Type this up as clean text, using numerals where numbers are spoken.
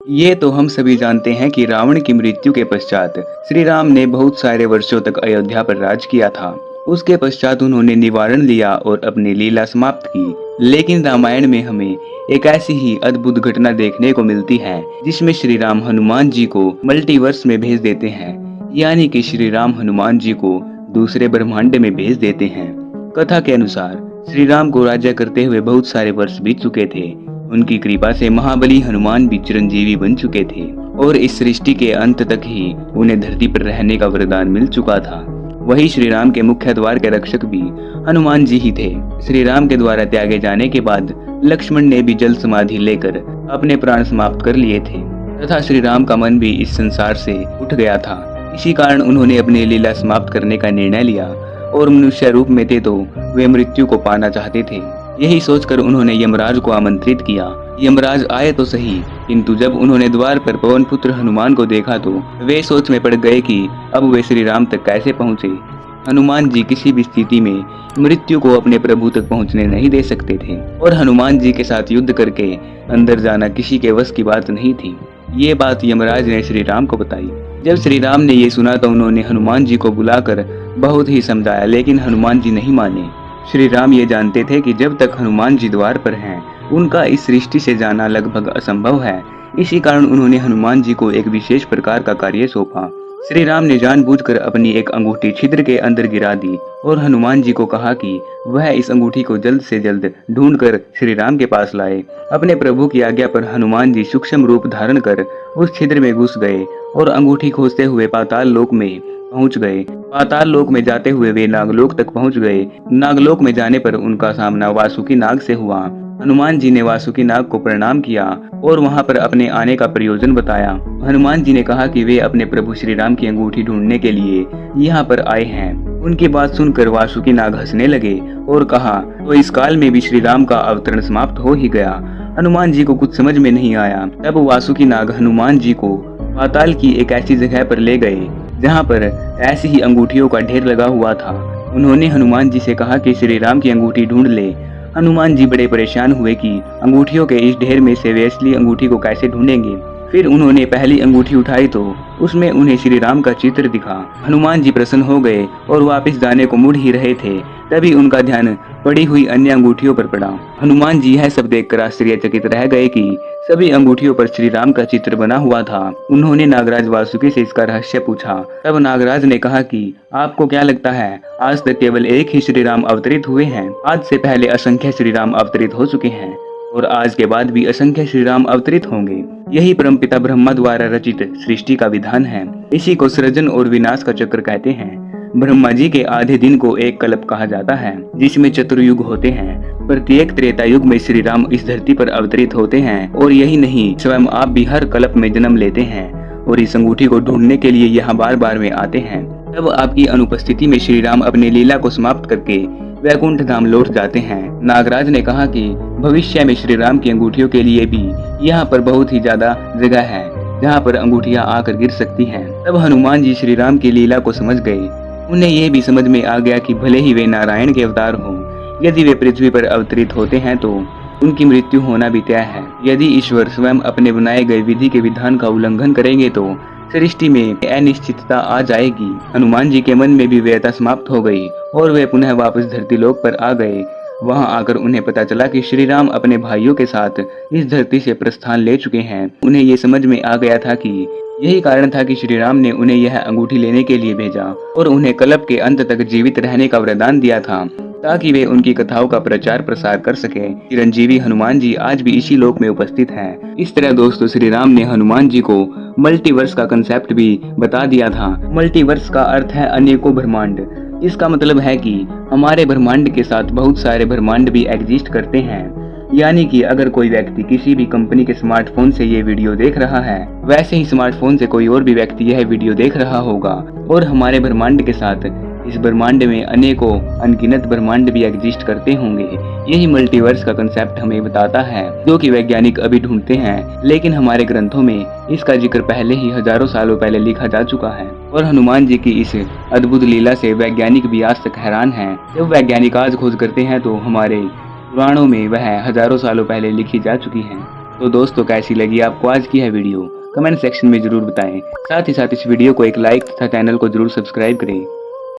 ये तो हम सभी जानते हैं कि रावण की मृत्यु के पश्चात श्री राम ने बहुत सारे वर्षों तक अयोध्या पर राज किया था। उसके पश्चात उन्होंने निवारण लिया और अपनी लीला समाप्त की। लेकिन रामायण में हमें एक ऐसी ही अद्भुत घटना देखने को मिलती है जिसमें श्री राम हनुमान जी को मल्टीवर्स में भेज देते हैं, यानी कि श्री राम हनुमान जी को दूसरे ब्रह्मांड में भेज देते हैं। कथा के अनुसार श्री राम को राज्य करते हुए बहुत सारे वर्ष बीत चुके थे। उनकी कृपा से महाबली हनुमान भी चिरंजीवी बन चुके थे और इस सृष्टि के अंत तक ही उन्हें धरती पर रहने का वरदान मिल चुका था। वही श्री राम के मुख्य द्वार के रक्षक भी हनुमान जी ही थे। श्री राम के द्वारा त्यागे जाने के बाद लक्ष्मण ने भी जल समाधि लेकर अपने प्राण समाप्त कर लिए थे तथा श्री राम का मन भी इस संसार से उठ गया था। इसी कारण उन्होंने अपनी लीला समाप्त करने का निर्णय लिया और मनुष्य रूप में थे तो वे मृत्यु को पाना चाहते थे। यही सोचकर उन्होंने यमराज को आमंत्रित किया। यमराज आए तो सही, किंतु जब उन्होंने द्वार पर पवन पुत्र हनुमान को देखा तो वे सोच में पड़ गए कि अब वे श्री राम तक कैसे पहुंचे। हनुमान जी किसी भी स्थिति में मृत्यु को अपने प्रभु तक पहुंचने नहीं दे सकते थे और हनुमान जी के साथ युद्ध करके अंदर जाना किसी के वश की बात नहीं थी। ये बात यमराज ने श्री राम को बताई। जब श्री राम ने ये सुना तो उन्होंने हनुमान जी को बुलाकर बहुत ही समझाया, लेकिन हनुमान जी नहीं माने। श्री राम ये जानते थे कि जब तक हनुमान जी द्वार पर हैं, उनका इस सृष्टि से जाना लगभग असंभव है। इसी कारण उन्होंने हनुमान जी को एक विशेष प्रकार का कार्य सौंपा। श्री राम ने जानबूझकर अपनी एक अंगूठी छिद्र के अंदर गिरा दी और हनुमान जी को कहा कि वह इस अंगूठी को जल्द से जल्द ढूंढकर श्री राम के पास लाए। अपने प्रभु की आज्ञा पर हनुमान जी सूक्ष्म रूप धारण कर उस छिद्र में घुस गए और अंगूठी खोजते हुए पाताल लोक में पहुंच गए। पाताल लोक में जाते हुए वे नागलोक तक पहुंच गए। नागलोक में जाने पर उनका सामना वासुकी नाग से हुआ। हनुमान जी ने वासुकी नाग को प्रणाम किया और वहां पर अपने आने का प्रयोजन बताया। हनुमान जी ने कहा कि वे अपने प्रभु श्री राम की अंगूठी ढूंढने के लिए यहाँ पर आए हैं। उनकी बात सुनकर वासुकी नाग हंसने लगे और कहा, तो इस काल में भी श्री राम का अवतरण समाप्त हो ही गया। हनुमान जी को कुछ समझ में नहीं आया। तब वासुकी नाग हनुमान जी को पाताल की एक ऐसी जगह पर ले गए जहाँ पर ऐसी ही अंगूठियों का ढेर लगा हुआ था। उन्होंने हनुमान जी से कहा कि श्री राम की अंगूठी ढूंढ ले। हनुमान जी बड़े परेशान हुए कि अंगूठियों के इस ढेर में से वे असली अंगूठी को कैसे ढूंढेंगे। फिर उन्होंने पहली अंगूठी उठाई तो उसमें उन्हें श्री राम का चित्र दिखा। हनुमान जी प्रसन्न हो गए और वापस जाने को मुड़ ही रहे थे, तभी उनका ध्यान पड़ी हुई अन्य अंगूठियों पर पड़ा। हनुमान जी यह सब देखकर आश्चर्यचकित रह गए कि सभी अंगूठियों पर श्री राम का चित्र बना हुआ था। उन्होंने नागराज वासुकी से इसका रहस्य पूछा। तब नागराज ने कहा कि आपको क्या लगता है, आज तक केवल एक ही श्री राम अवतरित हुए हैं। आज से पहले असंख्य श्री राम अवतरित हो चुके हैं और आज के बाद भी असंख्य श्री राम अवतरित होंगे। यही परमपिता ब्रह्मा द्वारा रचित सृष्टि का विधान है। इसी को सृजन और विनाश का चक्र कहते हैं। ब्रह्मा जी के आधे दिन को एक कल्प कहा जाता है, जिसमें चतुर्युग होते हैं। प्रत्येक त्रेता युग में श्री राम इस धरती पर अवतरित होते हैं और यही नहीं, स्वयं आप भी हर कल्प में जन्म लेते हैं और इस अंगूठी को ढूंढने के लिए यहाँ बार बार में आते हैं। तब आपकी अनुपस्थिति में श्री राम अपनी लीला को समाप्त करके वैकुंठ धाम लौट जाते हैं। नागराज ने कहा कि भविष्य में श्री राम की अंगूठियों के लिए भी यहाँ पर बहुत ही ज्यादा जगह है जहाँ पर अंगूठियाँ आकर गिर सकती हैं। तब हनुमान जी श्री राम की लीला को समझ गए। उन्हें यह भी समझ में आ गया कि भले ही वे नारायण के अवतार हों, यदि वे पृथ्वी पर अवतरित होते हैं तो उनकी मृत्यु होना भी तय है। यदि ईश्वर स्वयं अपने बनाए गए विधि के विधान का उल्लंघन करेंगे तो सृष्टि में अनिश्चितता आ जाएगी। हनुमान जी के मन में भी व्यथा समाप्त हो गई और वे पुनः वापस धरती लोक पर आ गए। वहां आकर उन्हें पता चला कि श्री राम अपने भाइयों के साथ इस धरती से प्रस्थान ले चुके हैं। उन्हें ये समझ में आ गया था कि यही कारण था कि श्री राम ने उन्हें यह अंगूठी लेने के लिए भेजा और उन्हें कल्प के अंत तक जीवित रहने का वरदान दिया था, ताकि वे उनकी कथाओं का प्रचार प्रसार कर सके। चिरंजीवी हनुमान जी आज भी इसी लोक में उपस्थित हैं। इस तरह दोस्तों, श्री राम ने हनुमान जी को मल्टीवर्स का कंसेप्ट भी बता दिया था। मल्टीवर्स का अर्थ है अनेकों ब्रह्मांड। इसका मतलब है कि हमारे ब्रह्मांड के साथ बहुत सारे ब्रह्मांड भी एग्जिस्ट करते हैं। यानी कि अगर कोई व्यक्ति किसी भी कंपनी के स्मार्टफोन से ये वीडियो देख रहा है, वैसे ही स्मार्टफोन से कोई और भी व्यक्ति यह वीडियो देख रहा होगा और हमारे ब्रह्मांड के साथ इस ब्रह्मांड में अनेकों अनगिनत ब्रह्मांड भी एग्जिस्ट करते होंगे। यही मल्टीवर्स का कंसेप्ट हमें बताता है, जो कि वैज्ञानिक अभी ढूंढते हैं, लेकिन हमारे ग्रंथों में इसका जिक्र पहले ही हजारों सालों पहले लिखा जा चुका है। और हनुमान जी की इस अद्भुत लीला से वैज्ञानिक भी आज तक हैरान हैं। जब वैज्ञानिक आज खोज करते हैं तो हमारे पुराणों में वह हजारों सालों पहले लिखी जा चुकी है। तो दोस्तों कैसी लगी आपको आज की यह वीडियो, कमेंट सेक्शन में जरूर बताएं। साथ ही साथ इस वीडियो को एक लाइक तथा चैनल को जरूर सब्सक्राइब करें।